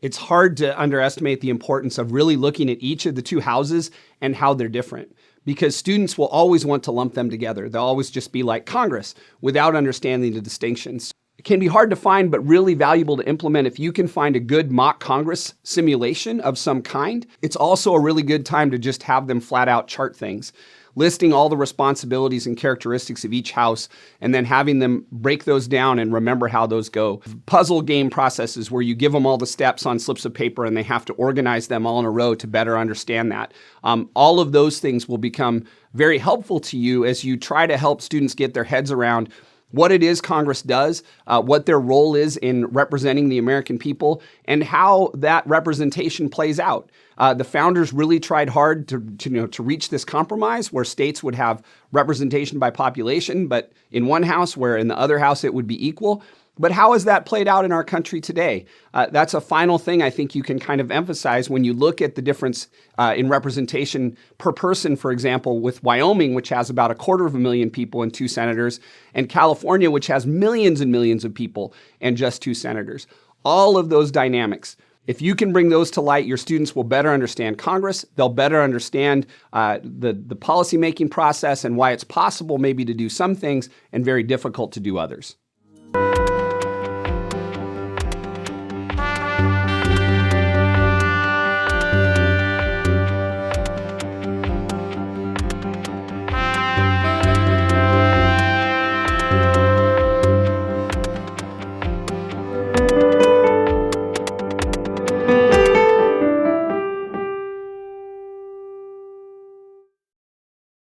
It's hard to underestimate the importance of really looking at each of the two houses and how they're different, because students will always want to lump them together. They'll always just be like Congress without understanding the distinctions. It can be hard to find, but really valuable to implement if you can find a good mock Congress simulation of some kind. It's also a really good time to just have them flat out chart things, listing all the responsibilities and characteristics of each house, and then having them break those down and remember how those go. Puzzle game processes where you give them all the steps on slips of paper and they have to organize them all in a row to better understand that. All of those things will become very helpful to you as you try to help students get their heads around what it is Congress does, what their role is in representing the American people, and how that representation plays out. The founders really tried hard to reach this compromise where states would have representation by population, but in one house, where in the other house it would be equal. But how has that played out in our country today? That's a final thing I think you can kind of emphasize when you look at the difference in representation per person, for example, with Wyoming, which has about 250,000 people and 2 senators, and California, which has millions and millions of people and just 2 senators. All of those dynamics. If you can bring those to light, your students will better understand Congress. They'll better understand the policymaking process and why it's possible maybe to do some things and very difficult to do others.